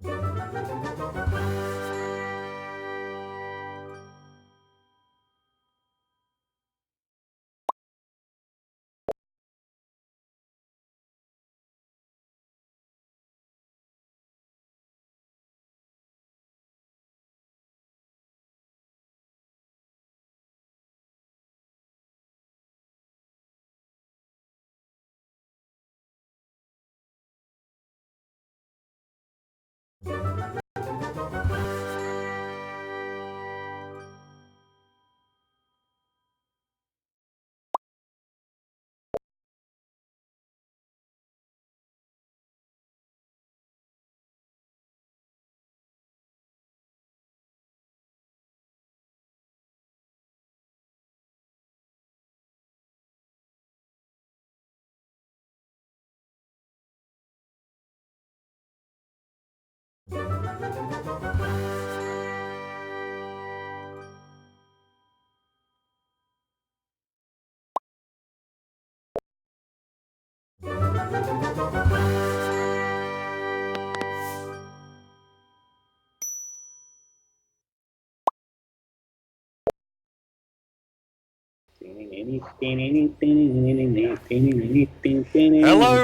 Hello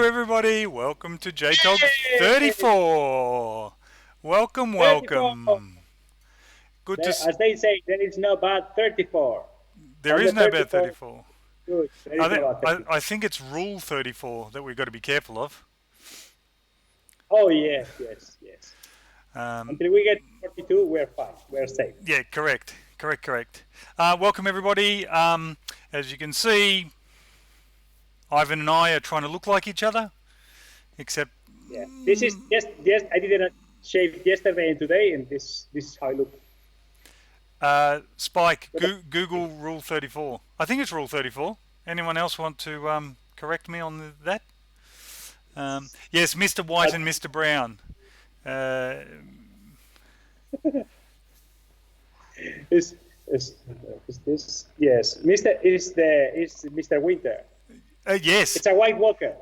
everybody, welcome to JTalk 34. Welcome, 34. welcome. Good to As they say, there is no bad 34. there On is the no bad 34, 34. good. There is no bad 34. I think it's rule 34 that we've got to be careful of. Oh yes, yes, yes. Um, Until we get 42, we're fine. We're safe. yeah, correct. Welcome everybody. As you can see, Ivan and I are trying to look like each other, except Yeah. This is just I didn't shave yesterday and today, and this is how I look. Spike, Google rule 34. I think it's rule 34. Anyone else want to correct me on that? Yes, Mr. White and Mr. Brown. Is this? Yes, Mr. Winter. Yes. It's a White Walker.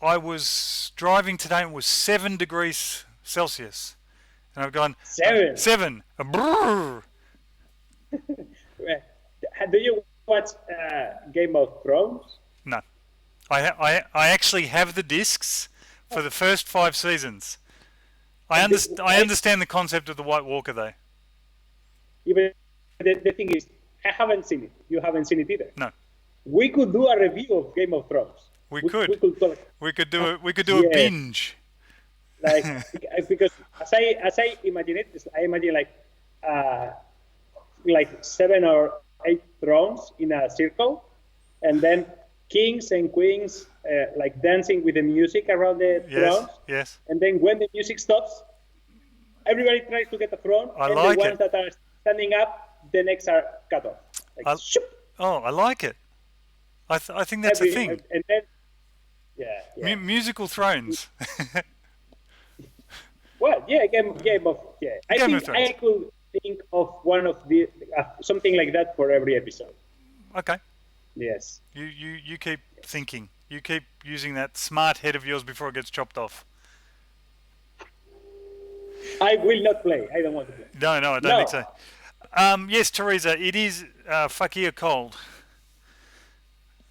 I was driving today and it was 7 degrees Celsius. And I've gone... 7. 7. Brrr. Do you watch Game of Thrones? No. I actually have the discs for the first 5 seasons. I understand the concept of the White Walker though. Even the thing is, I haven't seen it. You haven't seen it either. No. We could do a review of Game of Thrones. We could do a binge. Like because as I imagine it, I imagine like 7 or 8 thrones in a circle, and then kings and queens like dancing with the music around the thrones. Yes. And then when the music stops, everybody tries to get a throne, I and like the ones that are standing up, the necks are cut off. Like, I like it. I think that's a thing. And then, yeah. Musical Thrones. Well, yeah, game of I think I could think of one of the something like that for every episode. Okay. Yes. You keep thinking. You keep using that smart head of yours before it gets chopped off. I will not play. I don't want to play. No, I don't think so. Yes, Teresa, it is fucking cold.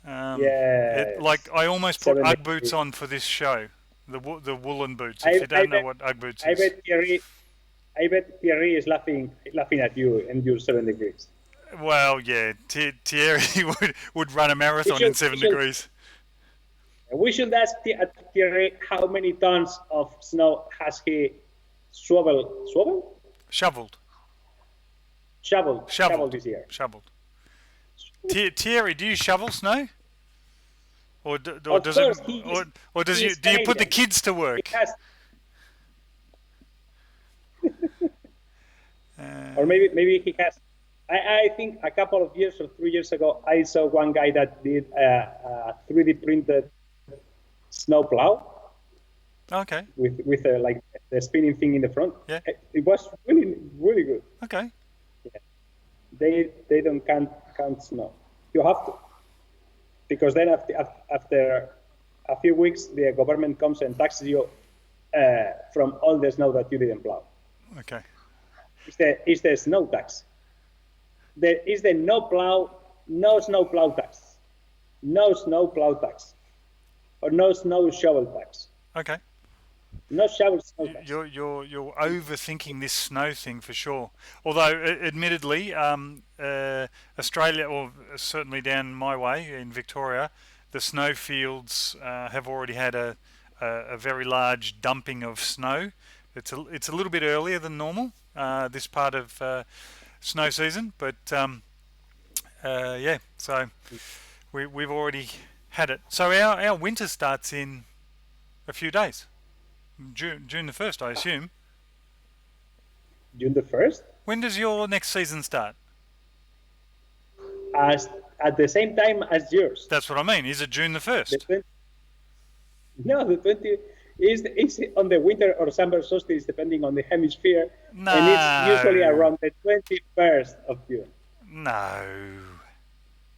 Like I almost put Ugg boots on for this show. The woolen boots. If you don't know what Ugg boots is. I bet Thierry is laughing at you and your 7 degrees. Well, yeah, Thierry would run a marathon in 7 degrees. We should ask Thierry how many tons of snow has he shoveled this year. Shoveled. Thierry, do you shovel snow? Or do you put the kids to work? Or maybe he has. I think a couple of years or 3 years ago, I saw one guy that did a 3D printed snow plow. Okay. With like the spinning thing in the front. Yeah. It was really really good. Okay. Yeah. They don't count snow. You have to, because then after a few weeks the government comes and taxes you from all the snow that you didn't plow. Okay. It's the snow tax. There is the no snow plow tax, no snow plow tax, or no snow shovel tax. Okay. No shovel snow tax. You're overthinking this snow thing for sure. Although, admittedly, Australia, or certainly down my way in Victoria, the snow fields have already had a very large dumping of snow. It's a little bit earlier than normal this part of snow season, but yeah. So we've already had it. So our winter starts in a few days. June the 1st, I assume. June the 1st? When does your next season start? As at the same time as yours. That's what I mean. Is it June the 1st? No, the 20 is on the winter or summer solstice, depending on the hemisphere. No. And it's usually around the 21st of June. No.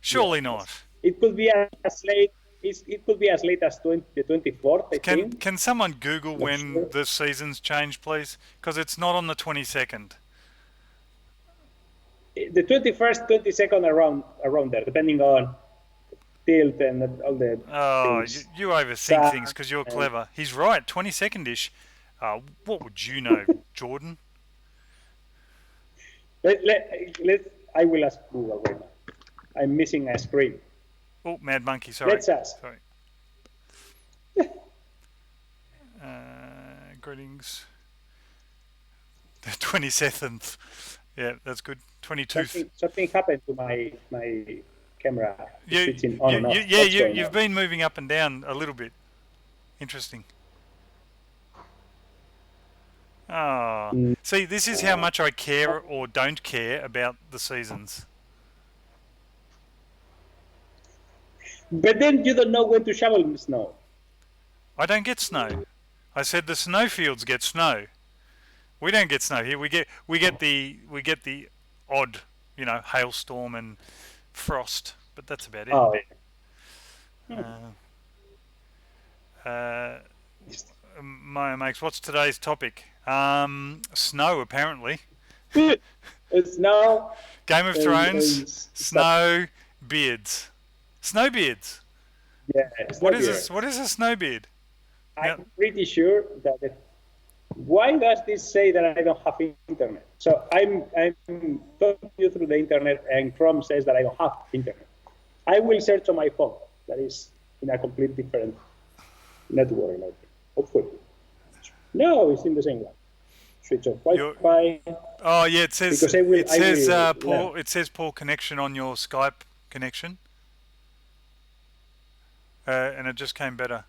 Surely not. It could be as late. It could be as late as the 24th, I think. Can someone Google when sure. the seasons change, please? Because it's not on the 22nd. The 21st, 22nd, around there, depending on tilt and all the things. You overthink things because you're clever. He's right, 22nd-ish. What would you know, Jordan? I will ask Google right now. I'm missing a screen. Oh, Mad Monkey, sorry. Let's ask. Sorry. Greetings. The 27th. Yeah, that's good. 22nd. Something happened to my camera. You've been moving up and down a little bit. Interesting. See, this is how much I care or don't care about the seasons. But then you don't know when to shovel snow. I don't get snow. I said the snowfields get snow. We don't get snow here. We get the odd, hailstorm and frost, but that's about it. Oh. Maya makes. What's today's topic? Snow, apparently. It's snow. Game of Thrones. Snow beards. Snowbeards. Yeah. What is a snowbeard? I'm pretty sure that. Why does this say that I don't have internet? So I'm talking to you through the internet, and Chrome says that I don't have internet. I will search on my phone. That is in a complete different network. Hopefully. No, it's in the same one. Switch off Wi-Fi. Oh yeah, it says it says poor connection on your Skype connection, and it just came better.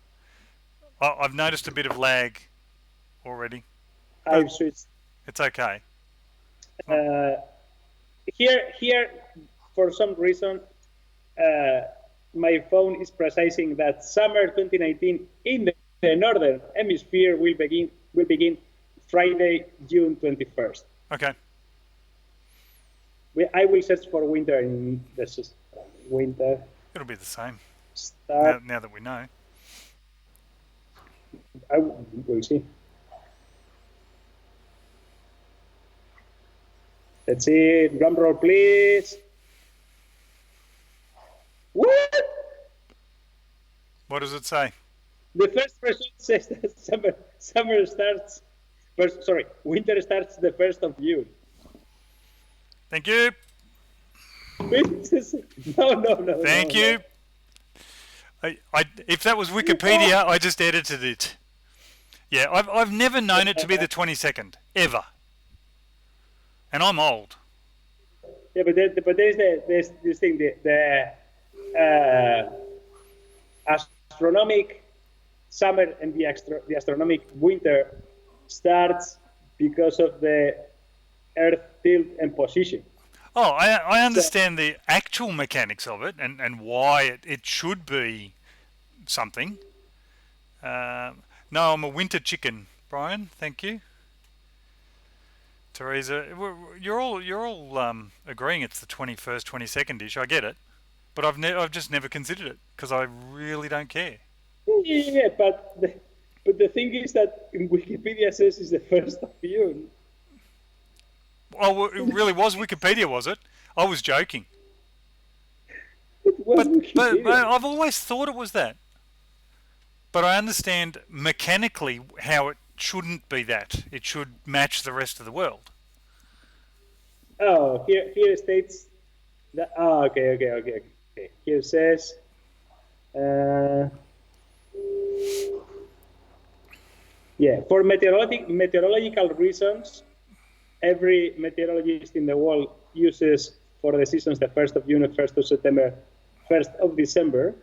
I've noticed a bit of lag already. I've switched. It's okay. Here, for some reason, my phone is precising that summer 2019 in the northern hemisphere will begin Friday, June 21st. Okay. I will search for winter in the winter. It'll be the same. Now that we know. I will see. Let's see. Drum roll, please. What? What does it say? The first result says that winter starts the 1st of June. Thank you. No. Thank you. If that was Wikipedia, I just edited it. Yeah, I've never known it to be the 22nd ever, and I'm old. Yeah, but there's this thing, the astronomic summer and the astronomic winter starts because of the Earth tilt and position. Oh, I understand the actual mechanics of it and why it should be something. No, I'm a winter chicken, Brian. Thank you. Teresa, you're all agreeing it's the 21st, 22nd-ish. I get it, but I've just never considered it because I really don't care. Yeah, but But the thing is that in Wikipedia says it's the 1st of June. Oh, it really was Wikipedia, was it? I was joking. It was But Wikipedia. I've always thought it was that. But I understand mechanically how it shouldn't be that. It should match the rest of the world. Oh, here states that. Oh, okay. Here says. Yeah, for meteorological reasons, every meteorologist in the world uses for the seasons the 1st of June, 1st of September, 1st of December.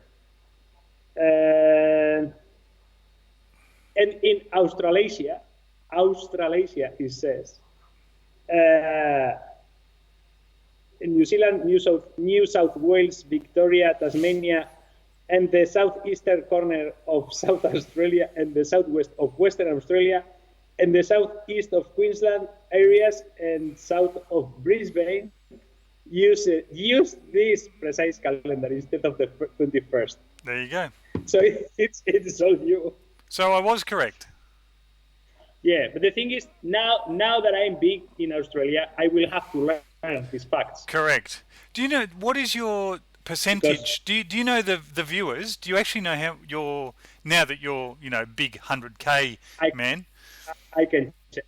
And in Australasia, it says, in New Zealand, New South Wales, Victoria, Tasmania, and the southeastern corner of South Australia and the southwest of Western Australia and the southeast of Queensland areas and south of Brisbane use this precise calendar instead of the 21st. There you go. So it's all you. So I was correct. Yeah, but the thing is, now that I'm big in Australia, I will have to learn these facts. Correct. Do you know what is your percentage? Do you know the viewers? Do you actually know how now that you're big 100K man? I can check.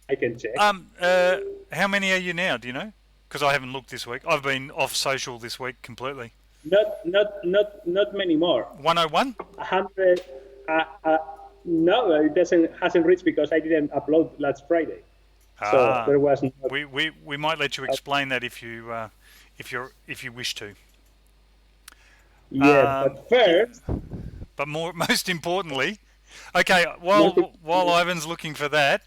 How many are you now? Do you know? Because I haven't looked this week. I've been off social this week completely. Not many more. 101. 100. No, it hasn't reached because I didn't upload last Friday. So there was. We might let you explain that if you wish to. Yeah, but first. But most importantly, okay. While Ivan's looking for that,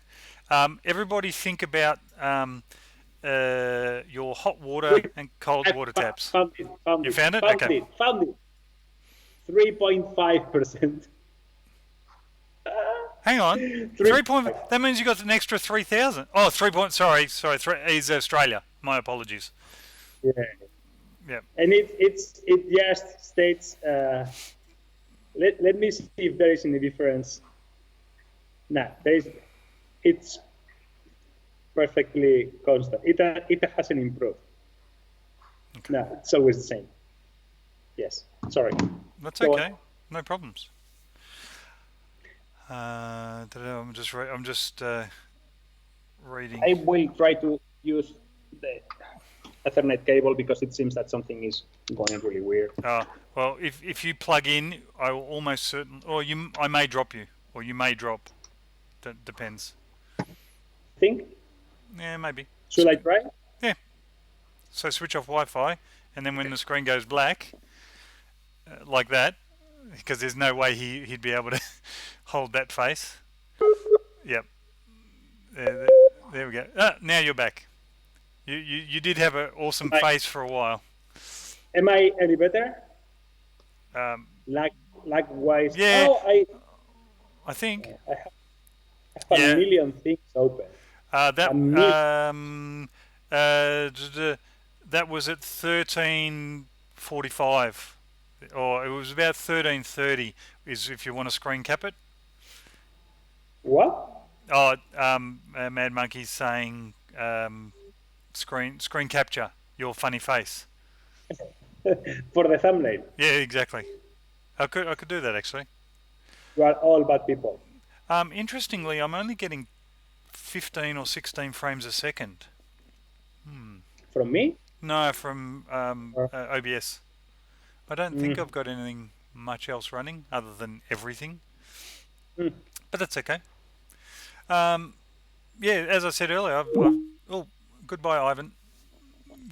everybody think about your hot water and cold water taps. Found you found it? Okay. Found it. 3.5%. Hang on. 3 point. That means you got an extra 3,000. Oh, 3 point. Sorry. Is Australia. My apologies. Yeah. Yeah. And it just states. Let me see if there is any difference. No, it's perfectly constant. It hasn't improved. Okay. No, it's always the same. Yes. Sorry. That's okay. No problems. I'm just reading. I will try to use the Ethernet cable because it seems that something is going really weird. Well, if you plug in, I will almost certain, or I may drop you, or you may drop. That depends. Think? Yeah, maybe. Should I try? Yeah. So switch off Wi-Fi, and then when the screen goes black, like that, because there's no way he'd be able to hold that face. Yep. There we go. Now you're back. You did have an awesome face for a while. Am I any better? Likewise. Yeah. Oh, I think. I have a million things open. That was at 13:45. Or it was about 13:30. Is if you want to screen cap it. What? Oh, Mad Monkey's saying screen capture your funny face for the thumbnail. Yeah, exactly. I could do that actually. You are all bad people. Interestingly, I'm only getting 15 or 16 frames a second. From me? No, from OBS. I don't think I've got anything much else running other than everything. But that's okay. Yeah, as I said earlier, goodbye, Ivan.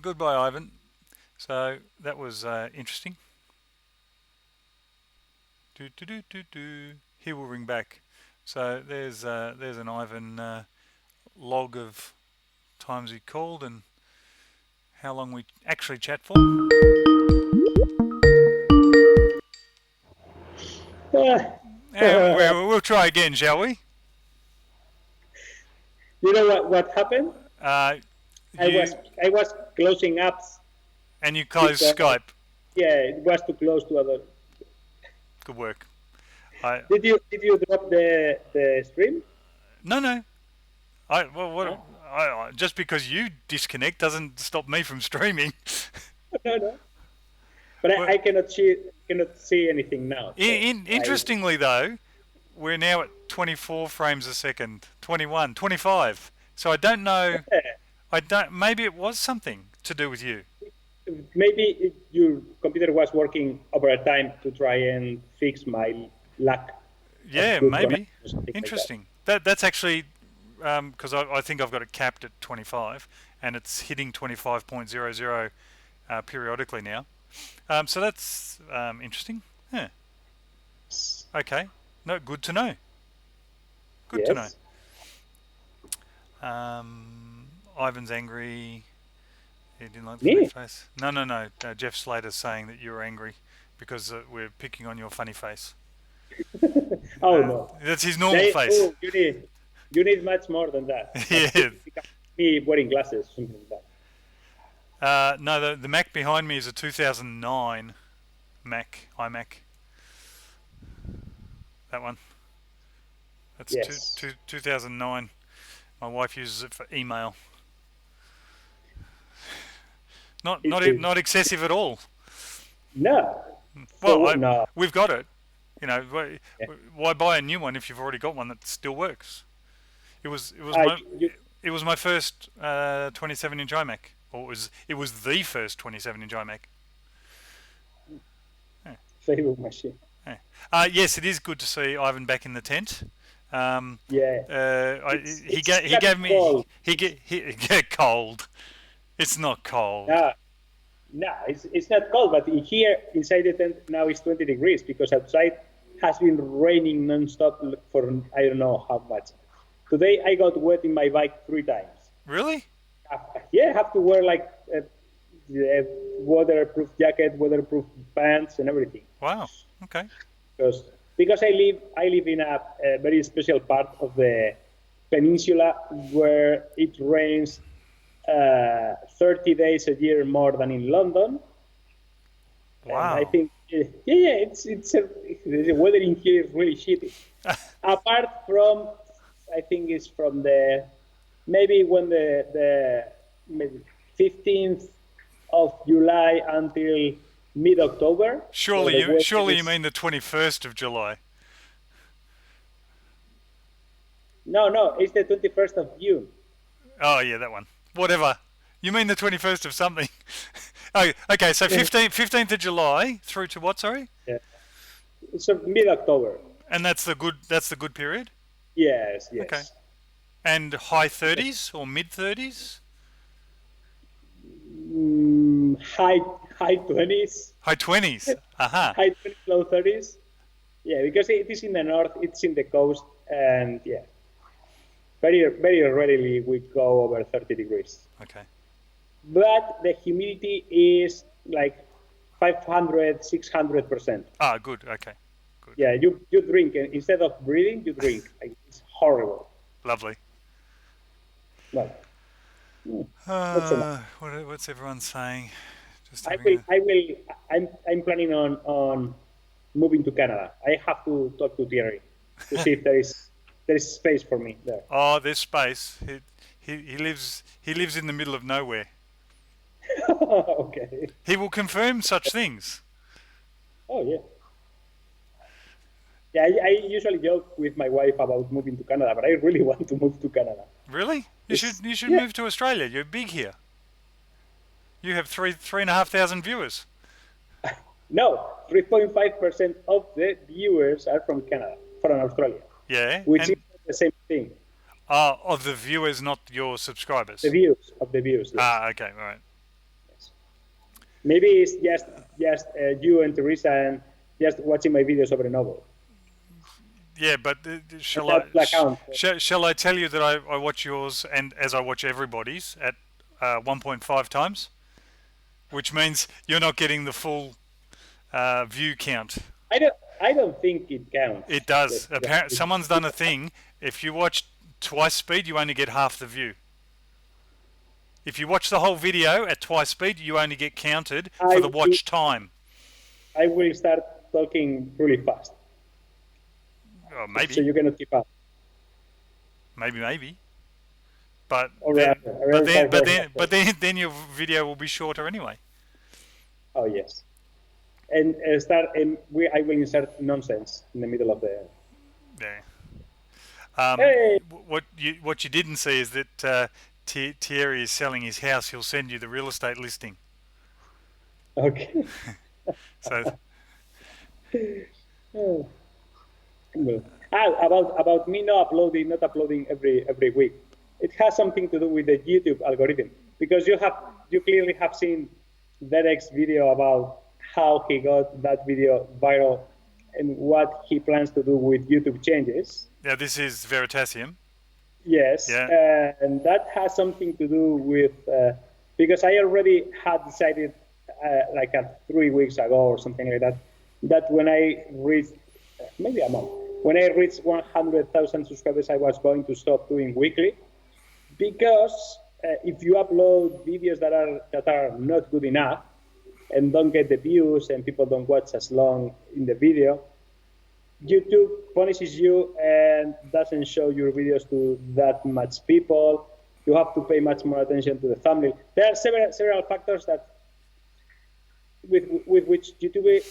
Goodbye, Ivan. So that was interesting. He will ring back. So there's an Ivan log of times he called and how long we actually chat for. We'll try again, shall we? You know what happened? I was closing apps. And you closed Skype. Yeah, it was too close to other. Good work. I Did you drop the stream? no. Huh? Just because you disconnect doesn't stop me from streaming. No, no. But Well, I cannot see anything now. So interestingly though, we're now at 24 frames a second, 21, 25. So I don't know. I don't. Maybe it was something to do with you. maybe your computer was working overtime to try and fix my lack of Yeah, good maybe. connection or something like that. Interesting. That's actually because I think I've got it capped at 25, and it's hitting 25.00 periodically now. So that's interesting. Yeah. Okay. No, good to know. Good to know. Yes. Ivan's angry. He didn't like the Me? funny face. No. Jeff Slater's saying that you're angry because we're picking on your funny face. Oh no. That's his normal face. Oh, you need much more than that. Yeah. Me wearing glasses, something like that. No, the Mac behind me is a 2009 iMac. That one. That's Yes. 2009. My wife uses it for email. Not excessive at all. No. Well, So, no. we've got it. You know, Yeah. why buy a new one if you've already got one that still works? It was You, my first 27-inch iMac, or it was the first 27-inch iMac. Facebook machine. Yeah. Yes, it is good to see Ivan back in the tent. Yeah. He It's gave me cold. he cold. It's not cold. No, it's not cold, but here inside the tent now it's 20 degrees because outside has been raining non-stop for I don't know how much. Today I got wet in my bike 3 times. Really? Yeah, I have to wear like a waterproof jacket, waterproof pants, and everything. Wow. Okay. Because I live in a very special part of the peninsula where it rains 30 days a year more than in London. Wow. And I think the weather in here is really shitty. Apart from, I think it's from maybe when the maybe 15th of July until mid-October. Surely you mean the 21st of July. No, it's the 21st of June. Oh yeah, that one. Whatever. You mean the 21st of something. Oh, okay, so 15th of July through to what, sorry? Yeah. So mid-October. And that's the good period? Yes. Okay. And high 30s or mid 30s? High 20s. High 20s. Aha. High 20s, low 30s. Yeah, because it is in the north, it's in the coast, and yeah. Very, very rarely we go over 30 degrees. Okay. But the humidity is like 500, 600%. Ah, good. Okay. Good. Yeah, you drink, and instead of breathing, you drink. Like, it's horrible. Lovely. Well, that's enough. What's everyone saying? Just I'm planning on moving to Canada. I have to talk to Thierry to see if there is space for me there. Oh, there's space. He lives in the middle of nowhere. Okay. He will confirm such things. Oh yeah. Yeah, I usually joke with my wife about moving to Canada, but I really want to move to Canada. Really? You should move to Australia. You're big here. You have 3,500 viewers. No, 3.5% of the viewers are from Canada, from Australia. Yeah. Which is the same thing. Of the viewers, not your subscribers. The views. Yes. Ah, okay, all right. Yes. Maybe it's just you and Teresa and just watching my videos over and over. Yeah, but shall I tell you that I watch yours and as I watch everybody's at 1.5 times, which means you're not getting the full view count. I don't think it counts. It does. Apparently, someone's done a thing. If you watch twice speed, you only get half the view. If you watch the whole video at twice speed, you only get counted for the watch time. I will start talking really fast. Oh, so maybe, you cannot keep up. maybe. But Or then, around 5 hours. then your video will be shorter anyway. Oh yes. And I will insert nonsense in the middle of the. Yeah. Hey. What you didn't see is that Thierry is selling his house. He'll send you the real estate listing. Okay. So Oh, well. About me not uploading every week. It has something to do with the YouTube algorithm because you clearly have seen Derek's video about how he got that video viral and what he plans to do with YouTube changes. yeah, this is Veritasium. Yes, Yeah. and that has something to do with because I already had decided like 3 weeks ago or something like that that when I reached maybe a month when I reached 100,000 subscribers, I was going to stop doing weekly because if you upload videos that are not good enough and don't get the views and people don't watch as long in the video, YouTube punishes you and doesn't show your videos to that much people. You have to pay much more attention to the thumbnail. There are several factors that with which YouTube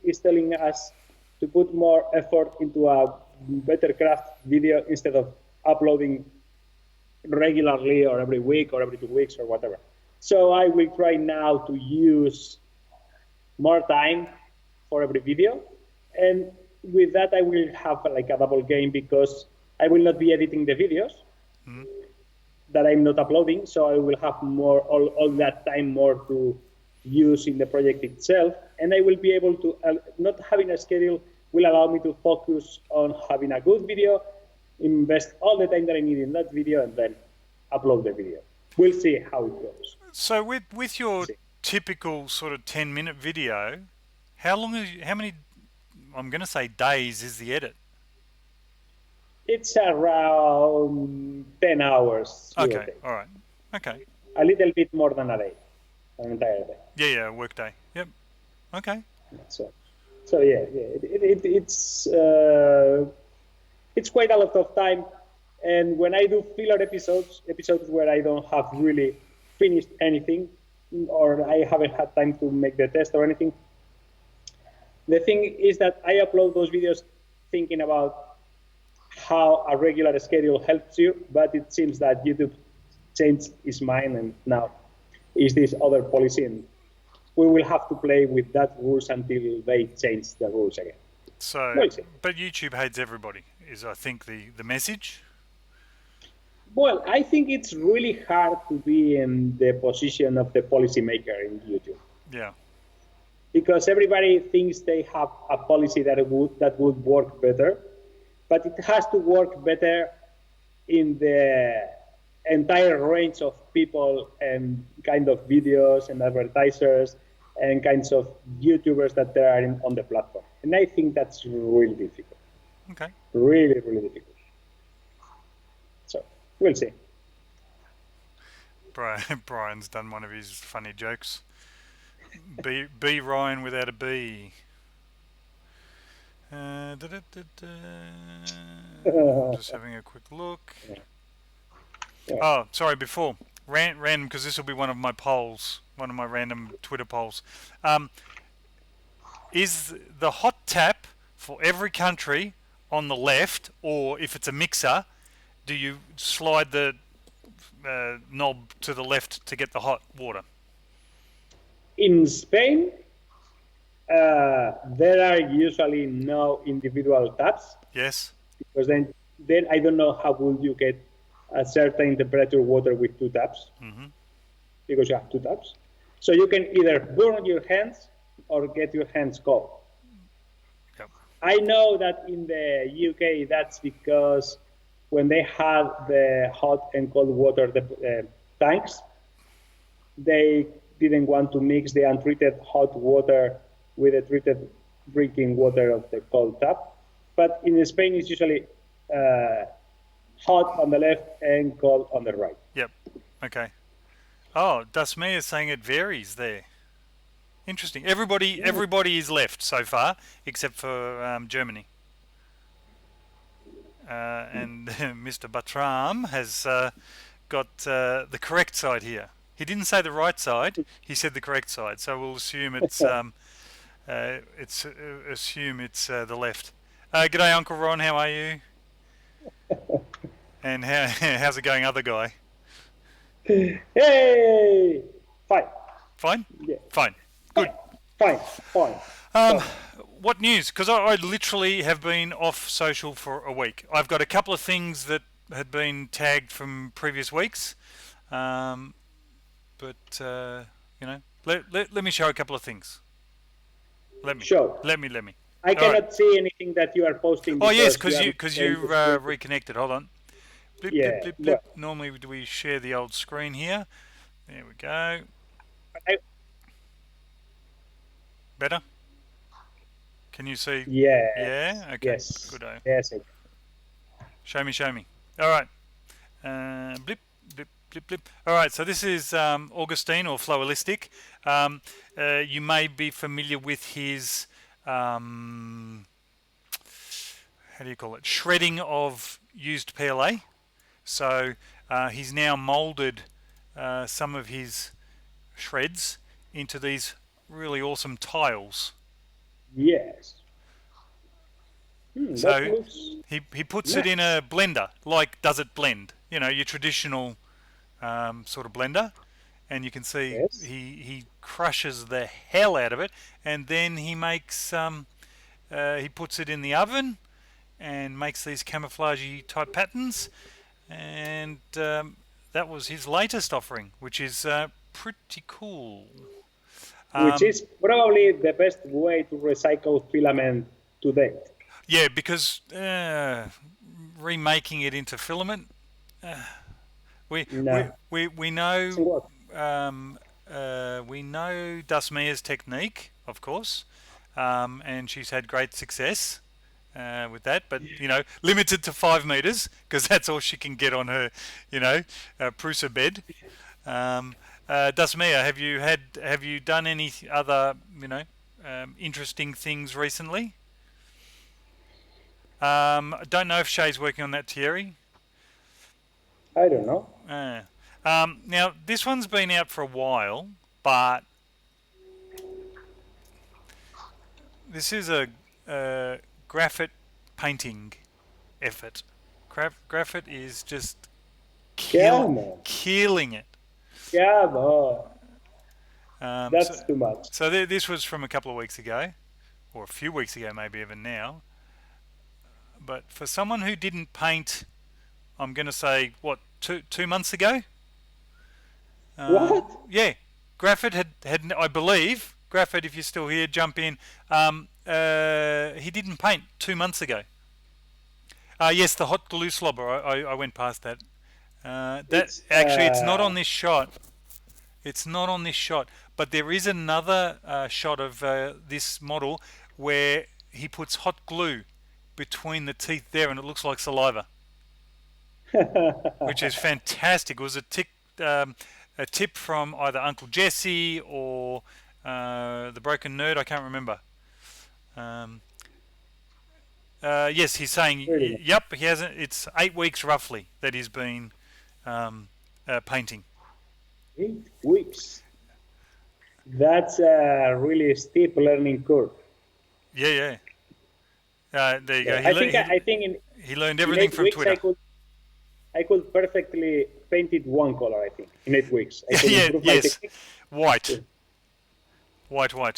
is telling us to put more effort into a better craft video instead of uploading regularly or every week or every 2 weeks or whatever. So I will try now to use more time for every video, and with that I will have like a double gain because I will not be editing the videos that I'm not uploading, so I will have more all that time more to use in the project itself, and I will be able to not having a schedule will allow me to focus on having a good video, invest all the time that I need in that video, and then upload the video. We'll see how it goes. So with your typical sort of 10-minute video, how many, I'm going to say days is the edit? It's around 10 hours. Okay, all right. Okay. A little bit more than a day, an entire day. Yeah, work day. Yep. Okay. So yeah, it's quite a lot of time. And when I do filler episodes where I don't have really finished anything, or I haven't had time to make the test or anything, the thing is that I upload those videos thinking about how a regular schedule helps you, but it seems that YouTube changed its mind and now is this other policy, and we will have to play with that rules until they change the rules again. So, We'll see. But YouTube hates everybody, is I think the message. Well, I think it's really hard to be in the position of the policymaker in YouTube. Yeah. Because everybody thinks they have a policy that would work better, but it has to work better in the entire range of people and kind of videos and advertisers and kinds of YouTubers that there are on the platform. And I think that's really difficult. Okay. Really, really difficult. So we'll see. Brian's done one of his funny jokes. B Ryan without a B. Just having a quick look. Yeah. Oh, sorry, before. Random, because this will be one of my polls, one of my random Twitter polls. Is the hot tap for every country on the left, or if it's a mixer, do you slide the knob to the left to get the hot water? In Spain, there are usually no individual taps. Yes. Because then I don't know how would you get a certain temperature water with two taps, because you have two taps. So you can either burn your hands or get your hands cold. Yep. I know that in the UK, that's because when they had the hot and cold water tanks, they didn't want to mix the untreated hot water with the treated drinking water of the cold tap. But in Spain, it's usually hot on the left and cold on the right. Yep. Okay. Oh, Dasmea is saying it varies there. Interesting. Everybody is left so far, except for Germany. and Mr. Batram has got the correct side here. He didn't say the right side; he said the correct side. So we'll assume it's the left. G'day, Uncle Ron. How are you? And how's it going, other guy? Hey, fine. Fine? Yeah. Fine. Good. Fine. What news? Because I literally have been off social for a week. I've got a couple of things that had been tagged from previous weeks. But, let me show a couple of things. Let me. Sure. Let me. I cannot see anything that you are posting. Oh, yes, because you reconnected. Hold on. Blip, Yeah, blip, blip, blip. Normally, do we share the old screen here? There we go. Better? Can you see? Yeah. Yeah? Okay. Yes. Good. Yes. Show me. All right. Blip, blip, blip, blip. All right, so this is Augustine, or Flowalistic. You may be familiar with his, how do you call it? Shredding of used PLA. So he's now molded some of his shreds into these really awesome tiles. Yes. So he puts it in a blender, like Does It Blend? You know, your traditional sort of blender. And you can see he crushes the hell out of it. And then he makes, he puts it in the oven and makes these camouflagey type patterns. And that was his latest offering, which is pretty cool. Which is probably the best way to recycle filament to date. Yeah, because remaking it into filament, we know we know Dasmia's technique, of course, and she's had great success with that. But limited to 5 meters, because that's all she can get on her, Prusa bed. Dasmia, have you done any other interesting things recently? I don't know if Shay's working on that, Thierry. I don't know. Now this one's been out for a while, but this is a graphite painting effort. Graphite is just killing it. Come on. That's too much. So this was from a couple of weeks ago, or a few weeks ago, maybe even now. But for someone who didn't paint, I'm going to say, what, 2 months ago? What? Yeah. Graphite had, I believe, Graphite, if you're still here, jump in. He didn't paint 2 months ago. Yes, the hot glue slobber. I went past that. It's not on this shot. It's not on this shot. But there is another shot of this model where he puts hot glue between the teeth there, and it looks like saliva, which is fantastic. It was a tip from either Uncle Jesse or the Broken Nerd. I can't remember. Yes, he's saying, yep, he hasn't. It's 8 weeks roughly that he's been painting. 8 weeks. That's a really steep learning curve. Yeah. There you go. I think he learned everything from Twitter. I could perfectly paint it one color. I think in 8 weeks. Yes, white. One color.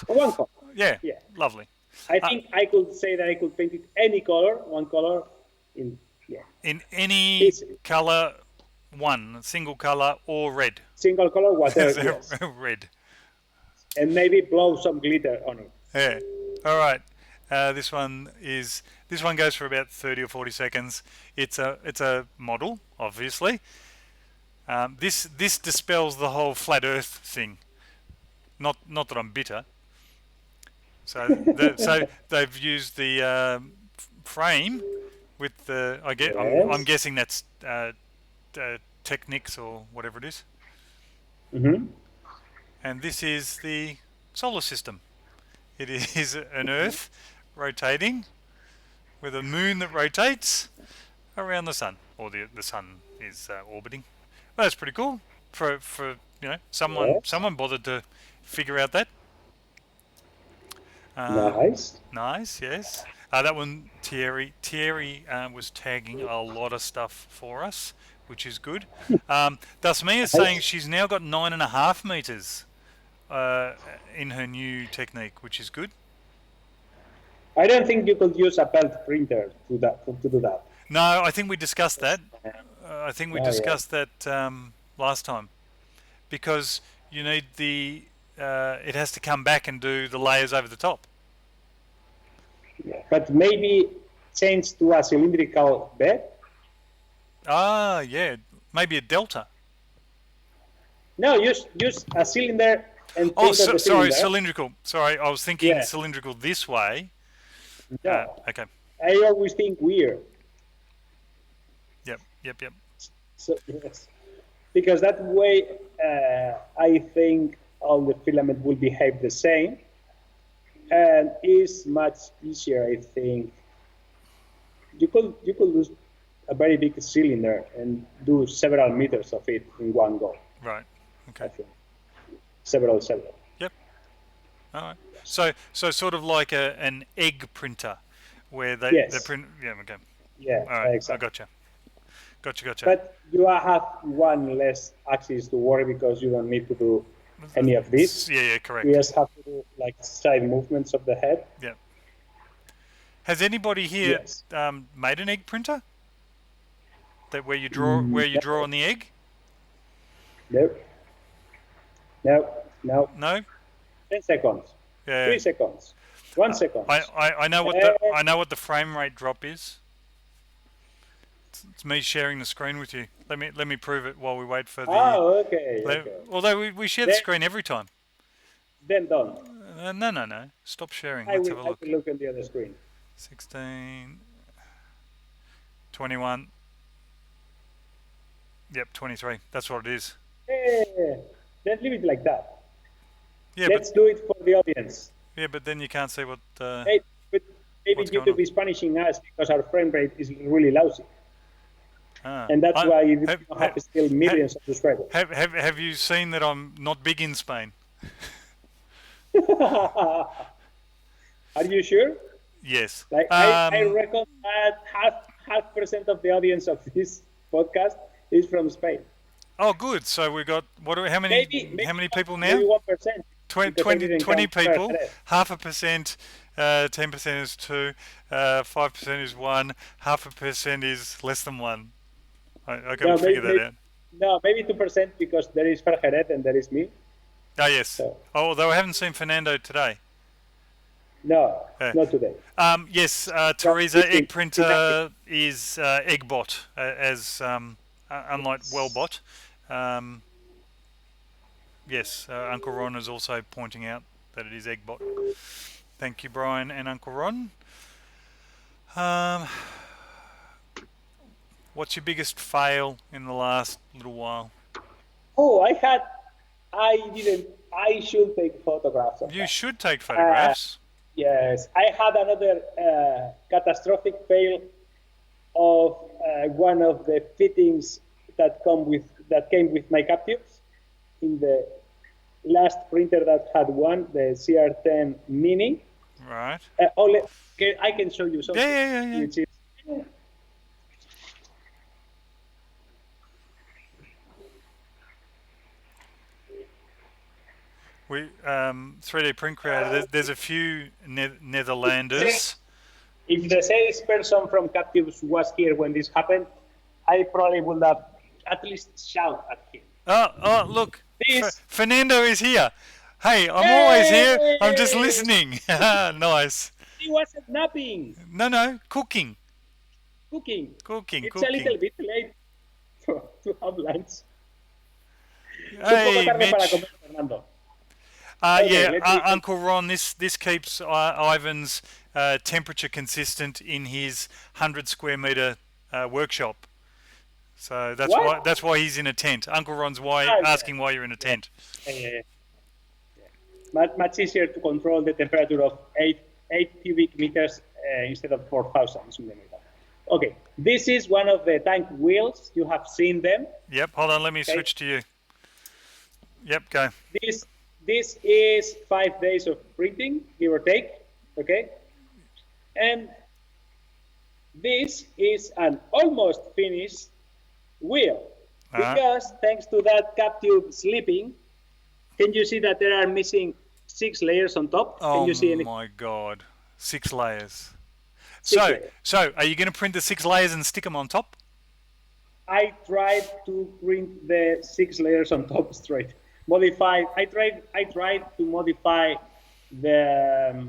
Yeah. Lovely. I think I could say that I could paint it any color, one color, in any color, single color or red. Single color, whatever. Yes. Red. And maybe blow some glitter on it. Yeah. All right. This one goes for about 30 or 40 seconds. It's a model, obviously. This dispels the whole flat Earth thing. Not that I'm bitter. So they've used the frame with the. I'm guessing that's Technics or whatever it is. Mm-hmm. And this is the solar system. It is an Earth rotating with a moon that rotates. around the sun, or the sun is orbiting. Well, that's pretty cool for someone Yes. bothered to figure out that. Nice. Nice, yes. That one, Thierry was tagging a lot of stuff for us, which is good. Dasmia is saying Nice. she's now got 9.5 meters in her new technique, which is good. I don't think you could use a belt printer to do that. No, I think we discussed that. I think we discussed that last time, because you need it has to come back and do the layers over the top. Yeah. But maybe change to a cylindrical bed. Ah, yeah, maybe a delta. No, use a cylinder and Oh, think of the sorry, cylinder. cylindrical. Sorry, I was thinking Yeah. cylindrical this way. No. Okay. I always think weird. Yep. So yes, because that way I think all the filament will behave the same, and is much easier. I think you could use a very big cylinder and do several meters of it in one go. Right. Okay. I think several. Yep. All right. So sort of like an egg printer, where they print. Yeah. Okay. Yeah. All right. Exactly. I gotcha. But you have one less axis to worry because you don't need to do any of this. Yeah, correct. You just have to do like side movements of the head. Yeah. Has anybody here Yes. made an egg printer? That where you draw on the egg? No. No. 10 seconds. Yeah. 3 seconds. 1 second. I know what the frame rate drop is. It's me sharing the screen with you. Let me prove it while we wait for the. Oh, okay. Although we share the screen every time. Then don't. No. Stop sharing. I Let's have a will look. look on the other screen. 16, 21. Yep, 23. That's what it is. Yeah. Then leave it like that. Yeah, Let's do it for the audience. but then you can't see what. Hey, but maybe what's going YouTube is punishing us because our frame rate is really lousy. And that's why you have still millions of subscribers. Have you seen that I'm not big in Spain? Are you sure? Yes. Like I reckon that half percent of the audience of this podcast is from Spain. Oh, good. So we got how many people now? Maybe 1%. 20 people. 0.5%. 10% is 2. 5% is 1. 0.5% is less than 1. I can figure that out. No, maybe 2% because there is Fergeret and there is me. Oh, yes. So. Although I haven't seen Fernando today. No, not today. Yes, Teresa, egg printer is Eggbot, as unlike Wellbot. Yes, Uncle Ron is also pointing out that it is Eggbot. Thank you, Brian and Uncle Ron. What's your biggest fail in the last little while? Oh, I should take photographs of You should take photographs. Yes, I had another catastrophic fail of one of the fittings that came with my captives in the last printer that had one, the CR10 Mini. Right. I can show you something. Yeah. Which is, We 3D Print Creator. There's a few Netherlanders. If the salesperson from Captives was here when this happened, I probably would have at least shout at him. Oh, look, Fernando is here. Hey, I'm always here. I'm just listening. Nice. He wasn't napping. No, cooking. Cooking. It's a little bit late to have lunch. Hey, Mitch. Uncle Ron, this keeps Ivan's temperature consistent in his 100 square meter workshop. So that's why he's in a tent. Uncle Ron's asking why you're in a tent. Much easier to control the temperature of 8 cubic meters instead of 4,000, something like that. Okay, this is one of the tank wheels. You have seen them. Yep. Hold on. Let me Okay? switch to you. Yep. Go. This this is 5 days of printing, give or take. Okay, and this is an almost finished wheel because thanks to that cap tube slipping, can you see that there are missing 6 layers on top? Oh Can you see any? my God. 6 layers. 6 layers. So are you going to print the 6 layers and stick them on top? I tried to print the 6 layers on top straight. Modify. I tried to modify the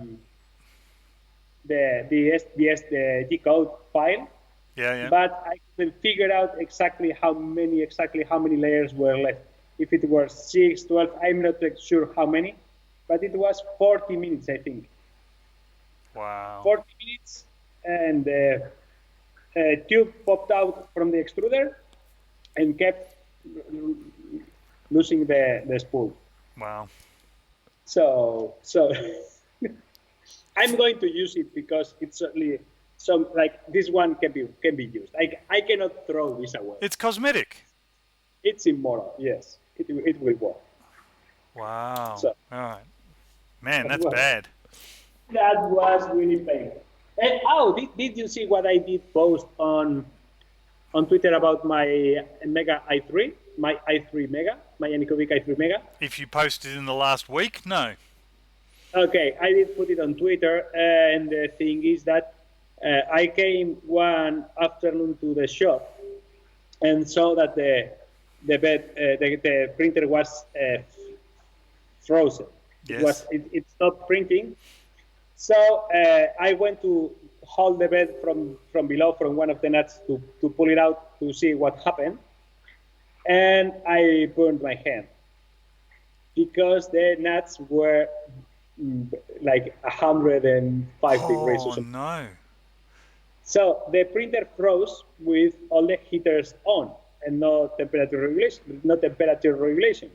G code file. Yeah. But I couldn't figure out exactly how many layers were left. If it was 6, 12, I'm not sure how many, but it was 40 minutes, I think. Wow. 40 minutes, and the tube popped out from the extruder and kept losing the spool. Wow. So I'm going to use it because it's certainly this one can be used. I cannot throw this away. It's cosmetic. It's immoral. Yes, it will work. Wow. So, all right. Man, that's bad. That was really painful. And did you see what I did post on Twitter about my Mega i3, my i3 Mega, my Anycubic i3 Mega? If you posted in the last week, no. Okay, I did put it on Twitter, and the thing is that I came one afternoon to the shop and saw that the printer was frozen. Yes. It stopped printing. So I went to hold the bed from below, from one of the nuts, to pull it out to see what happened. And I burned my hand because the nuts were like 105 degrees or something. Oh, no. So the printer froze with all the heaters on and no temperature regulation.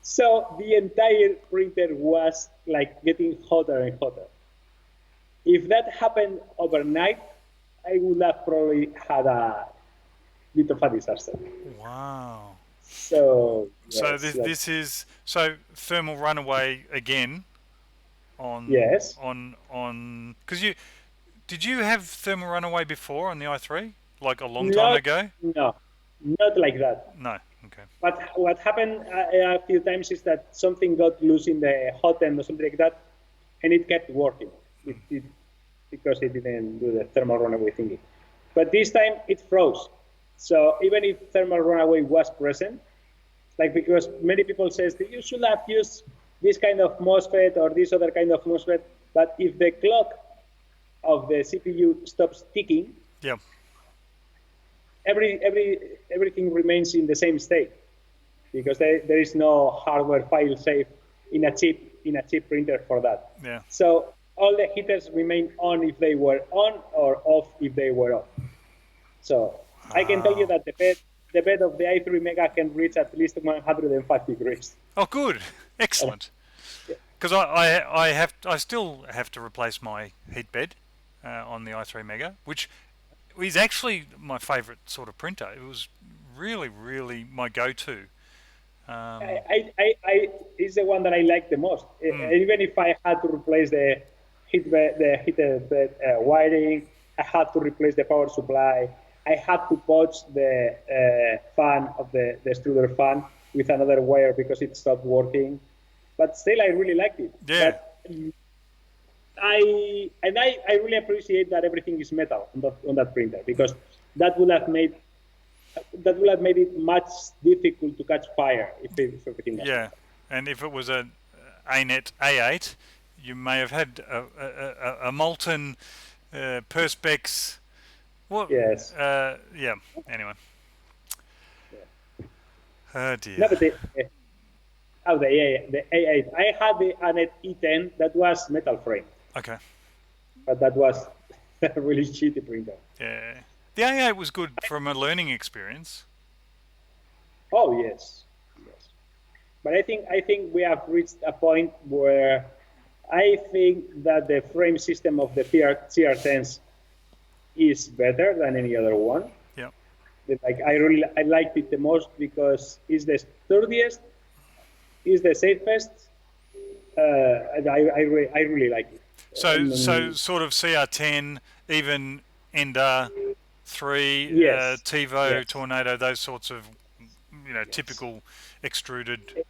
So the entire printer was like getting hotter and hotter. If that happened overnight, I would have probably had a bit of a disaster. Wow. So this is thermal runaway again on yes. on because did you have thermal runaway before on the i3 like a long time ago? No, not like that. No. Okay. But what happened a few times is that something got loose in the hot end or something like that, and it kept working because it didn't do the thermal runaway thingy. But this time it froze. So even if thermal runaway was present, like because many people says that you should have used this kind of MOSFET or this other kind of MOSFET, but if the clock of the CPU stops ticking, yeah, everything remains in the same state because there is no hardware file safe in a chip printer for that. Yeah. So all the heaters remain on if they were on or off if they were off. So I can tell you that the bed of the i3 Mega can reach at least 105 degrees. Oh, good, excellent. Because I still have to replace my heat bed on the i3 Mega, which is actually my favourite sort of printer. It was really my go-to. It's the one that I like the most. Even if I had to replace the heated bed wiring, I had to replace the power supply. I had to poach the fan of the extruder fan with another wire because it stopped working. But still, I really liked it. Yeah. But, I really appreciate that everything is metal on that printer because that would have made it much difficult to catch fire if everything was metal. And if it was a ANET A8, you may have had a molten Perspex. What? Yes. Yeah. Anyway. Yeah. Oh dear. No, but the A8. I had the ANET E10 that was metal frame. Okay. But that was a really shitty printer. Yeah. The A8 was good from a learning experience. Oh yes. But I think we have reached a point where I think that the frame system of the CR10s is better than any other one. Yeah. Like I liked it the most because it's the sturdiest, it's the safest. And I really like it. So sort of CR10, even Ender 3, Yes, TiVo, yes, Tornado, those sorts of yes. typical extruded.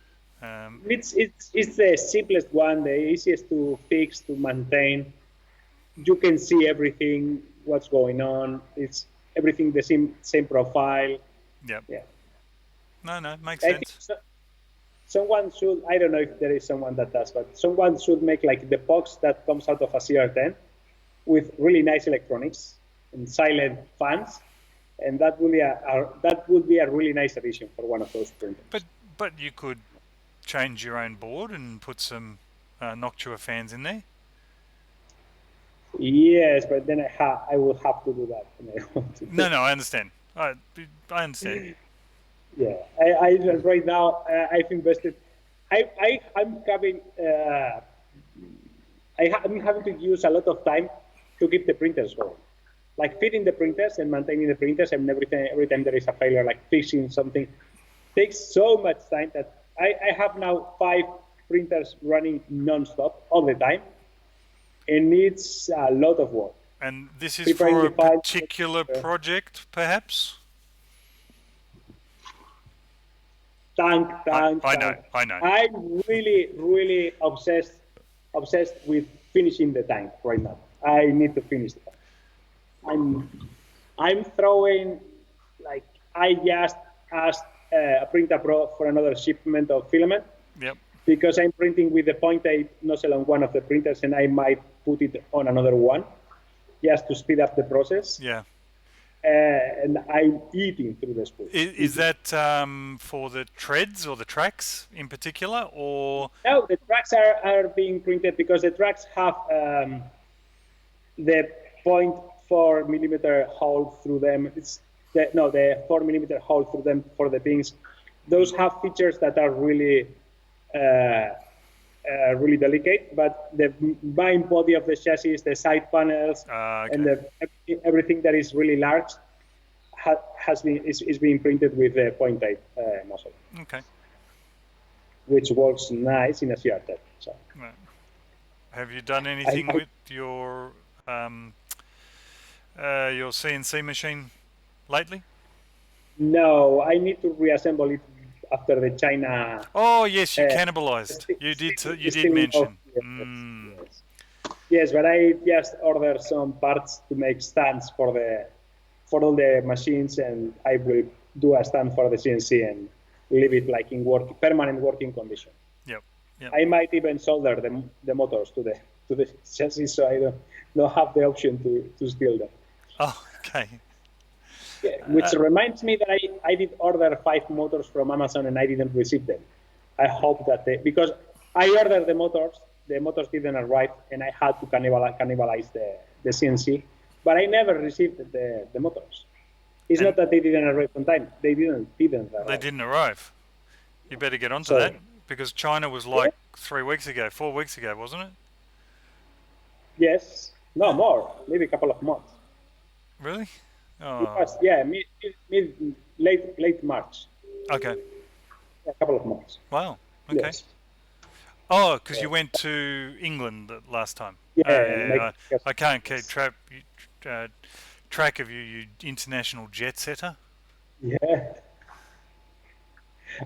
It's the simplest one, the easiest to fix, to maintain. You can see everything, what's going on. It's everything the same profile. Yep. Yeah, No, makes I think sense. someone should. I don't know if there is someone that does, but someone should make like the box that comes out of a CR10 with really nice electronics and silent fans, and that would be a really nice addition for one of those But printers. but you could change your own board and put some Noctua fans in there. Yes, but then I will have to do that. And I want to do. No, I understand. I understand. Yeah, I right now I've invested. I'm having I'm having to use a lot of time to keep the printers going, like feeding the printers and maintaining the printers, and every time there is a failure, like fixing something, takes so much time that I have now 5 printers running non-stop all the time, and it's a lot of work. And this is Preparing for the a files. particular project, perhaps? Tank. I know. I'm really obsessed with finishing the tank right now. I need to finish it. I'm throwing, like, I just asked a Printer Pro for another shipment of filament Yep. because I'm printing with the point A nozzle on one of the printers, and I might put it on another one just to speed up the process. Yeah. And I'm eating through the spool. Is that for the treads or the tracks in particular, or? No, the tracks are being printed because the tracks have the 0.4 millimeter hole through them. It's the 4 millimeter hole through them for the pins. Those have features that are really really delicate, but the main body of the chassis, the side panels, Okay. and everything that is really large is being printed with the 0.8 nozzle, Okay. which works nice in a CR10. So. Right. Have you done anything with your CNC machine lately? No, I need to reassemble it after the China. Oh yes, you cannibalized. You did mention. Yes, but I just ordered some parts to make stands for all the machines, and I will do a stand for the CNC and leave it like in permanent working condition. Yep. I might even solder the motors to the chassis, so I don't have the option to steal them. Oh, okay. Yeah, which reminds me that I did order 5 motors from Amazon and I didn't receive them. I hope that because I ordered the motors didn't arrive, and I had to cannibalize the CNC, but I never received the motors. It's not that they didn't arrive on time; they didn't arrive. They didn't arrive. You better get onto that, because China was like 4 weeks ago, wasn't it? Yes, no more, maybe a couple of months. Really? Oh. It was, late March. Okay. A couple of months. Wow. Okay. Yes. Oh, because you went to England last time. Yeah. I can't keep track of you, you international jet setter. Yeah.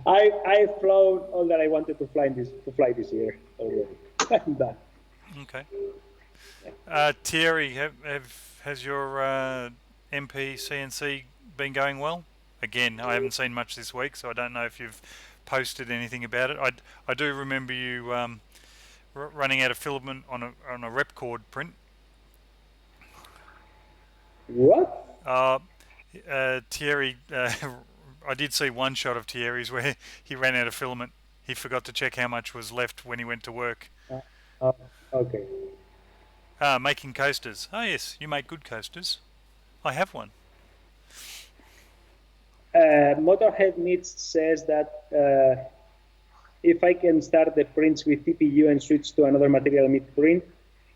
I flown all that I wanted to fly this year already. I'm done. Okay. Thierry, has your MP CNC been going well? Again, I haven't seen much this week, so I don't know if you've posted anything about it. I do remember you running out of filament on a rep cord print. What? Thierry, I did see one shot of Thierry's where he ran out of filament. He forgot to check how much was left when he went to work. Okay. Making coasters. Oh yes, you make good coasters. I have one. Motorhead Needs says that if I can start the prints with TPU and switch to another material mid-print,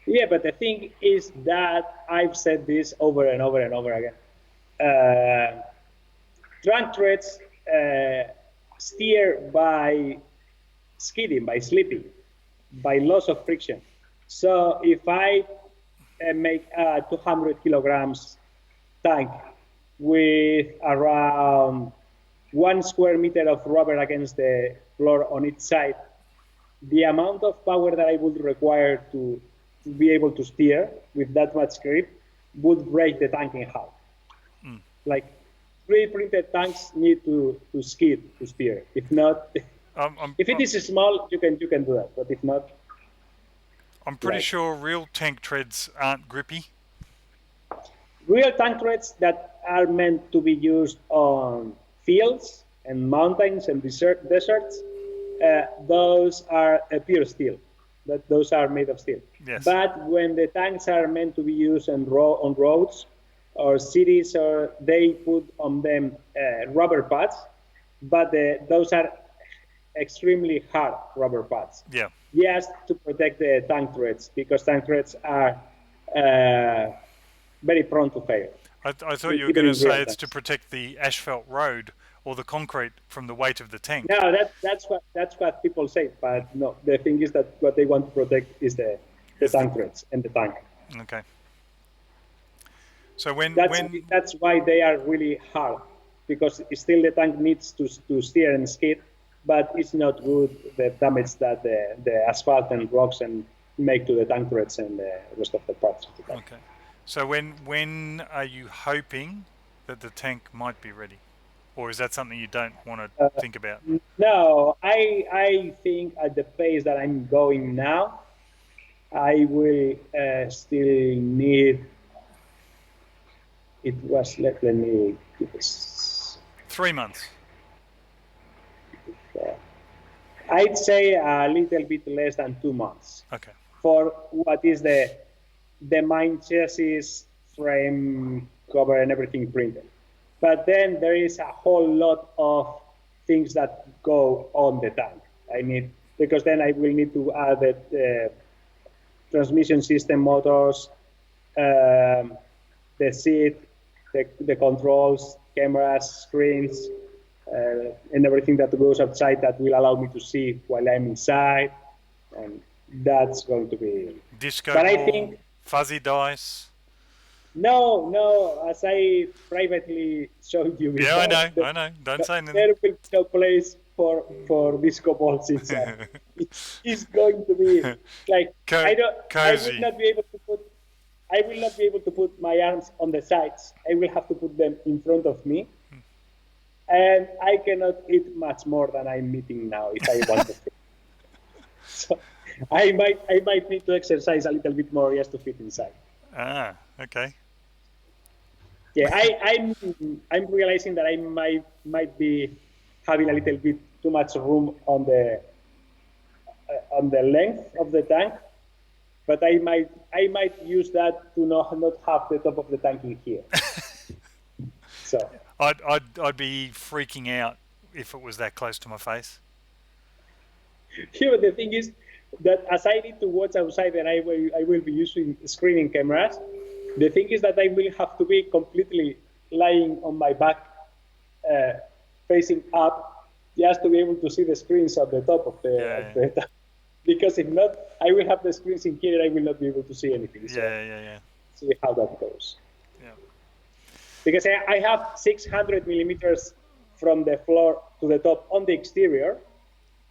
Yeah, but the thing is that I've said this over and over and over again. Trunk treads steer by skidding, by slipping, by loss of friction. So if I make a 200 kilograms tank with around 1 square meter of rubber against the floor on each side, the amount of power that I would require to be able to steer with that much grip would break the tank in half. Like 3 printed tanks need to skid to steer. If not, if it is small, you can do that. But if not, I'm pretty sure real tank treads aren't grippy. Real tank treads that are meant to be used on fields and mountains and deserts, those are pure steel. Those are made of steel. Yes. But when the tanks are meant to be used on roads or cities, or they put on them rubber pads, but those are extremely hard rubber pads. Yeah. Just to protect the tank treads, because tank treads are very prone to fail. I thought you were going to say it's to protect the asphalt road or the concrete from the weight of the tank. No, that's what people say, but no. The thing is that what they want to protect is the tank treads and the tank. Okay. So that's why they are really hard, because still the tank needs to steer and skid, but it's not good the damage that the asphalt and rocks and make to the tank treads and the rest of the parts of the tank. Okay. So when are you hoping that the tank might be ready? Or is that something you don't want to think about? No, I think at the pace that I'm going now, I will still need. It was let me do this. 3 months. I'd say a little bit less than 2 months. Okay. For what is the main chassis, frame, cover, and everything printed. But then there is a whole lot of things that go on the tank. Because then I will need to add the transmission system motors, the seat, the controls, cameras, screens, and everything that goes outside that will allow me to see while I'm inside. And that's going to be... Disco but ball, I think, fuzzy dice. No, as I privately showed you before. Yeah, I know. Don't say anything. There will be no place for disco balls inside. It's going to be like cozy. I will not be able to put my arms on the sides. I will have to put them in front of me. And I cannot eat much more than I'm eating now if I want to. So I might need to exercise a little bit more just to fit inside. Ah, okay. Yeah, I'm realizing that I might be having a little bit too much room on the length of the tank, but I might use that to not have the top of the tank in here. So I'd be freaking out if it was that close to my face. Yeah, but the thing is that as I need to watch outside and I will be using screening cameras, the thing is that I will have to be completely lying on my back, facing up, just to be able to see the screens at the top of the tank. Because if not, I will have the screens in here and I will not be able to see anything. So see how that goes. Yeah. Because I have 600 millimeters from the floor to the top on the exterior,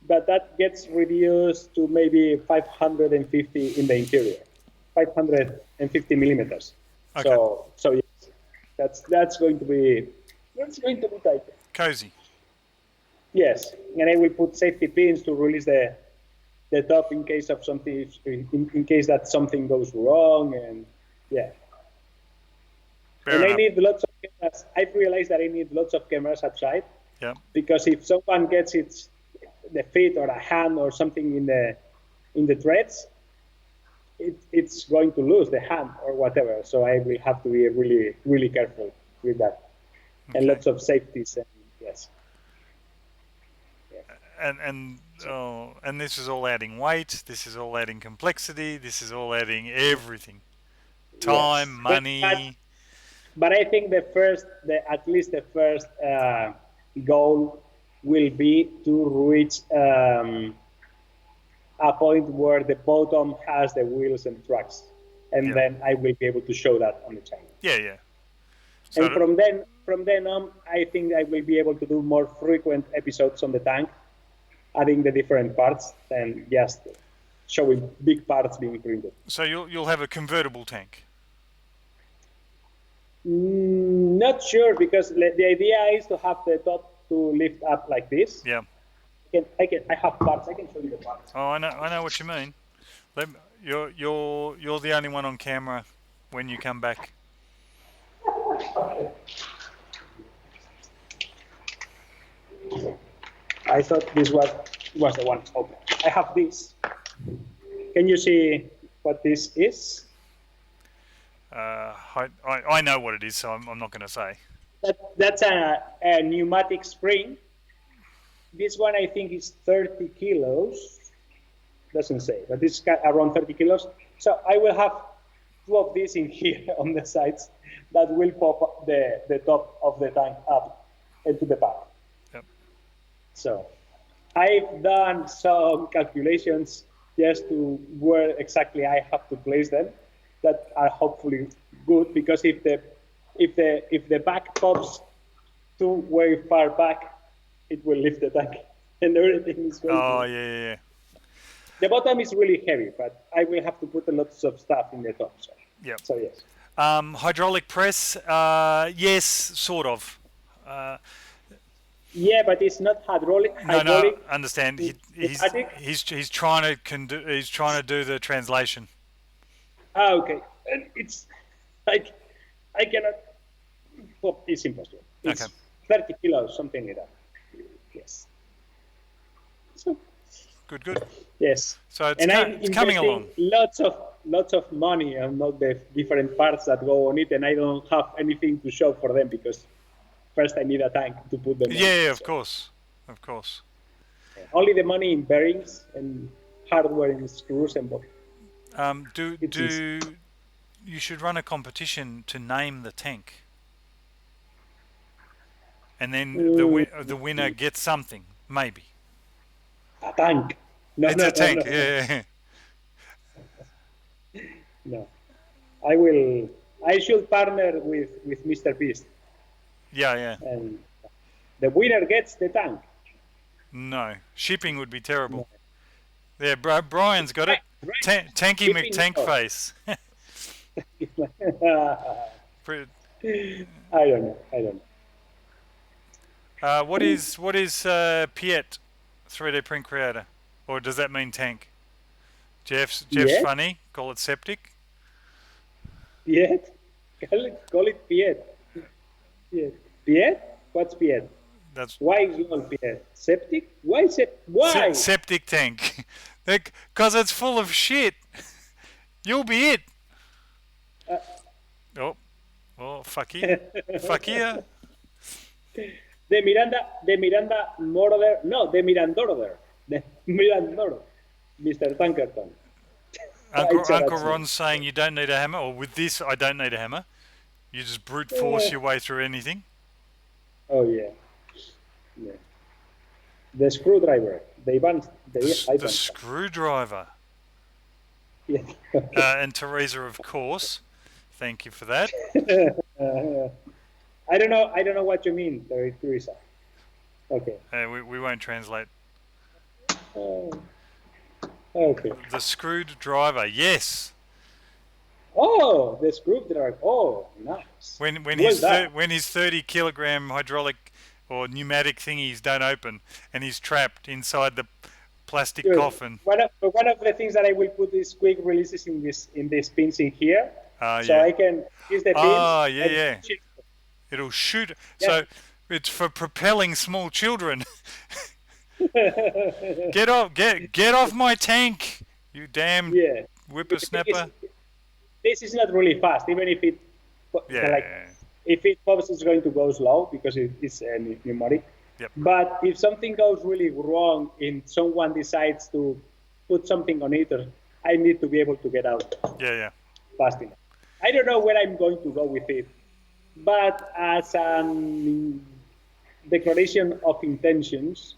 but that gets reduced to maybe 550 in the interior, 550 millimeters. Okay. So yes, that's going to be tight. Cozy. Yes, and I will put safety pins to release the top in case of something, in case that something goes wrong, and yeah. Fair enough. I need lots of cameras. I've realized that I need lots of cameras outside. Yeah. Because if someone gets the feet or a hand or something in the threads, it's going to lose the hand or whatever. So I will have to be really, really careful with that. Okay. And lots of safeties. And yes. and this is all adding weight. This is all adding complexity. This is all adding everything. Time, Yes. money. But I think at least the first goal will be to reach a point where the bottom has the wheels and tracks, and then I will be able to show that on the channel. Yeah. So And from then on, I think I will be able to do more frequent episodes on the tank, adding the different parts and just showing big parts being printed. So you'll have a convertible tank. Not sure, because the idea is to have the top to lift up like this. Yeah. I have parts. I can show you the parts. Oh, I know what you mean. You're the only one on camera when you come back. I thought this was the one open. I have this. Can you see what this is? I know what it is, so I'm not going to say. That's a pneumatic spring. This one I think is 30 kilos. Doesn't say, but it's around 30 kilos. So I will have two of these in here on the sides that will pop up the top of the tank up into the back. Yep. So I've done some calculations just to where exactly I have to place them that are hopefully good, because if the back pops too way far back, it will lift the tank and everything is going to... Yeah. The bottom is really heavy, but I will have to put a lot of stuff in the top. So, yep. So yes. Hydraulic press, yes, sort of. Yeah, but it's not hydraulic. No, understand. He's trying to do the translation. Okay. And it's like I cannot. Well, it's impossible. It's okay. 30 kilos, something like that. Yes. So. Good. Yes. So it's coming along. Lots of money on all the different parts that go on it, and I don't have anything to show for them, because first I need a tank to put them on. Yeah, of course. Only the money in bearings and hardware and screws and bolts. You should run a competition to name the tank, and then the winner gets something, maybe. A tank. It's a tank. No. Yeah. No, I should partner with Mr. Beast. Yeah. And the winner gets the tank. No, shipping would be terrible. No. Yeah, Brian's got it. Right. Tanky McTank face. I don't know. What is Piet 3D print creator, or does that mean tank? Jeff's funny. Call it septic. Piet? Call it Piet. Piet? What's Piet? Why is it called Piet? Septic? Why Why? Septic tank. Because it's full of shit. You'll be it. Fuck you. Fuck you. The Miranda Moroder. No, the Mirandorder. The Mirandor. Mr. Tankerton. Uncle Ron's saying you don't need a hammer, or with this, I don't need a hammer. You just brute force your way through anything. Oh, yeah. The screwdriver. The screwdriver. Yeah. And Teresa, of course. Thank you for that. I don't know what you mean, Teresa. Okay. We won't translate. Okay. The screwdriver, yes. Oh, the screwdriver. Oh, nice. When his 30 kilogram hydraulic or pneumatic thingies don't open, and he's trapped inside the plastic coffin. One of the things that I will put is quick releases in these pins in here, so I can use the pins. Oh yeah. It'll shoot. Yeah. So it's for propelling small children. Get off my tank, you damn whippersnapper. This is not really fast, even if it if it pops, it's going to go slow because it's pneumatic. Yep. But if something goes really wrong and someone decides to put something on it, I need to be able to get out Yeah. fast enough. I don't know where I'm going to go with it, but as an declaration of intentions,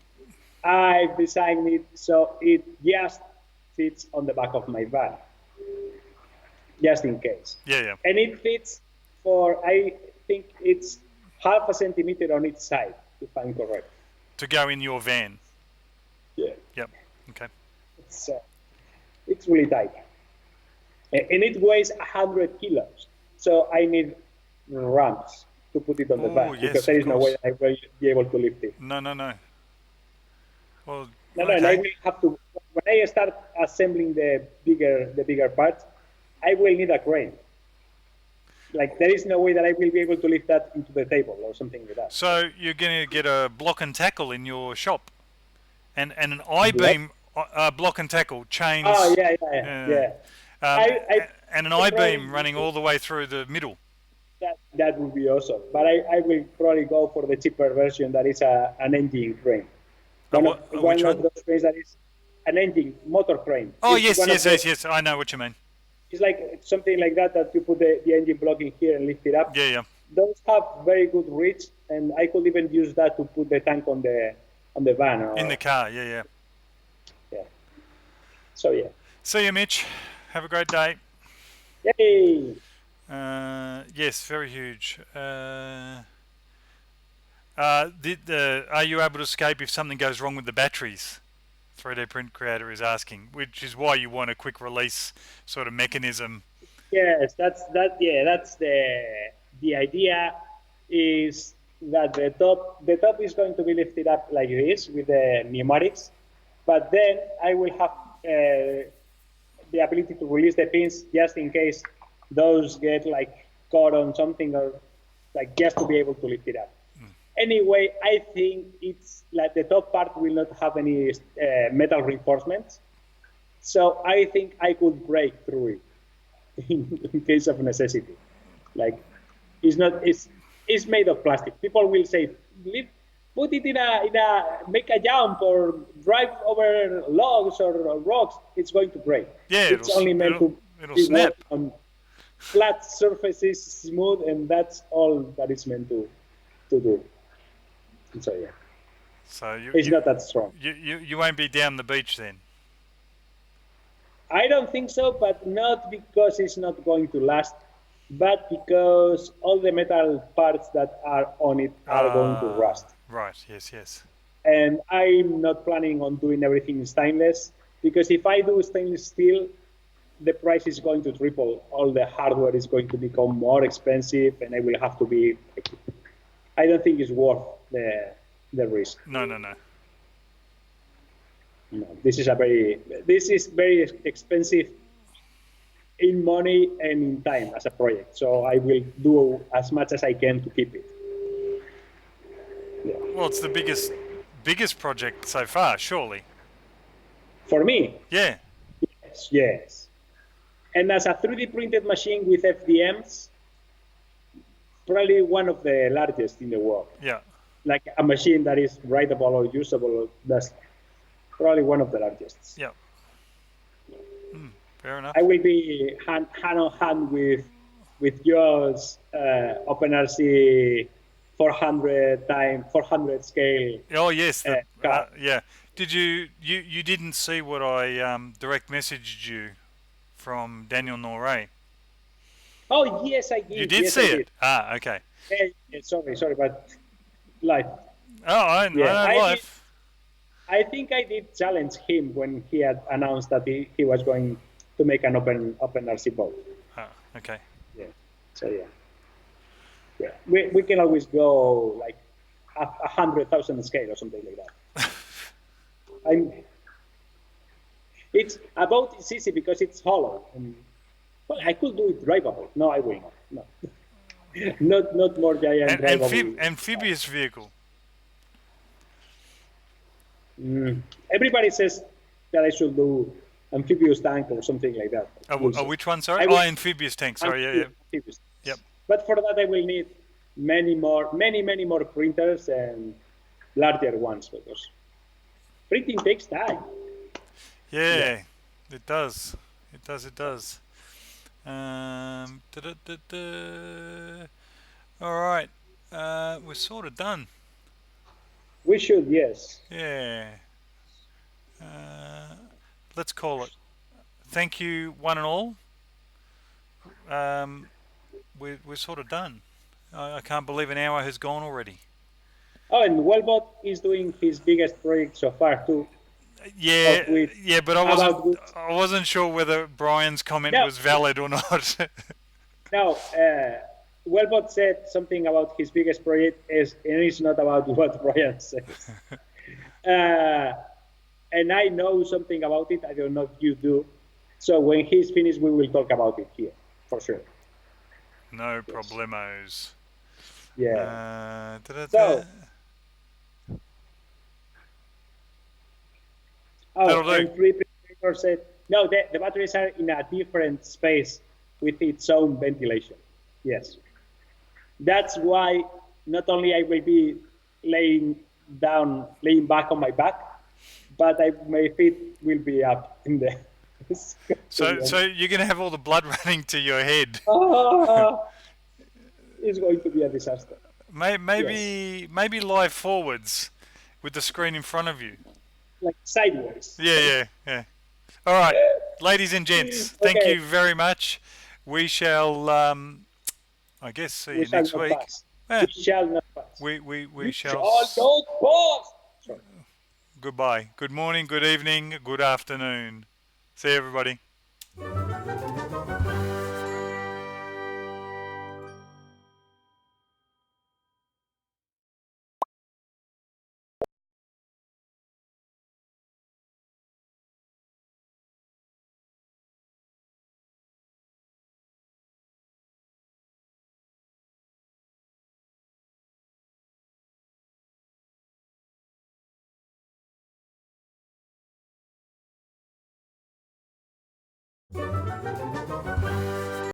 I've designed it so it just fits on the back of my van, just in case. Yeah. And it fits for, I think it's half a centimeter on each side, if I'm correct. To go in your van. Yeah. Yep. Okay. It's really tight. And it weighs 100 kilos. So I need ramps to put it on the van, yes, because there is no way I will be able to lift it. No. Well, No, okay. and I will have to, when I start assembling the bigger parts, I will need a crane. Like, there is no way that I will be able to lift that into the table or something like that. So you're going to get a block and tackle in your shop, and an I-beam block and tackle chains. Oh, yeah. And an I-beam running all the way through the middle. That would be awesome. But I will probably go for the cheaper version that is an engine crane. One of those cranes that is an engine motor crane. Oh, it's yes. I know what you mean. It's like something like that you put the engine block in here and lift it up. Yeah. Those have very good reach, and I could even use that to put the tank on the van. Or, in the car, yeah. So, yeah. See you, Mitch. Have a great day. Yay! Yes, very huge. Are you able to escape if something goes wrong with the batteries? 3D Print Creator is asking, which is why you want a quick release sort of mechanism. Yes, that's the idea is that the top is going to be lifted up like this with the pneumatics, but then I will have the ability to release the pins just in case those get like caught on something, or like just to be able to lift it up. Anyway, I think it's like the top part will not have any metal reinforcements, so I think I could break through it in case of necessity. Like, it's made of plastic. People will say, put it in a make a jump or drive over logs or rocks. It's going to break. Yeah, it's only meant to snap on flat surfaces, smooth, and that's all that it's meant to do. So yeah. So it's not that strong. You won't be down the beach then? I don't think so, but not because it's not going to last, but because all the metal parts that are on it are going to rust. Right, yes. And I'm not planning on doing everything stainless, because if I do stainless steel, the price is going to triple. All the hardware is going to become more expensive, and I will have to be... I don't think it's worth the risk. No. No, this is very expensive in money and in time as a project. So I will do as much as I can to keep it. Yeah. Well, it's the biggest project so far, surely. For me? Yeah. Yes. And as a 3D printed machine with FDMs, probably one of the largest in the world. Yeah. Like a machine that is writable or usable, that's probably one of the largest. Yeah. Fair enough. I will be hand on hand with yours OpenRC 400 scale. Oh yes. Yeah. Did you didn't see what I direct messaged you from Daniel Norray? Oh yes, I did. You did see it? Ah, okay. Yeah, sorry, but live. Oh, I know live. I think I did challenge him when he had announced that he was going to make an OpenRC boat. Ah, okay. Yeah. So yeah. We can always go like 100,000 scale or something like that. It's easy because it's hollow. Well, I could do it drivable. No, I will not. No. not more giant drivable. Amphibious vehicle. Everybody says that I should do amphibious tank or something like that. Which one? Sorry. Amphibious tank. Sorry. Amphibious. Yep. But for that, I will need many more printers, and larger ones because printing takes time. Yeah, it does. It does. It does. All right. We're sort of done. We should, yes. Yeah. Let's call it. Thank you, one and all. We're sort of done. I can't believe an hour has gone already. Oh, and Wellbot is doing his biggest project so far too. Yeah, Of which, yeah, but about which, I wasn't sure whether Brian's comment no, was valid or not. no. Wellbot said something about his biggest project, and it's not about what Brian says. And I know something about it. I don't know if you do. So when he's finished, we will talk about it here for sure. No problemos. Yeah. So, That'll do. and three people said, no, the batteries are in a different space with its own ventilation. Yes. That's why not only I will be laying back on my back, but my feet will be up in the. So you're gonna have all the blood running to your head. It's going to be a disaster. Maybe lie forwards with the screen in front of you. Like sideways. Yeah. All right, ladies and gents, thank you very much. We shall, I guess, see you next week. We shall not pass. We shall not pass. Sorry. Goodbye. Good morning, good evening, good afternoon. See you, everybody.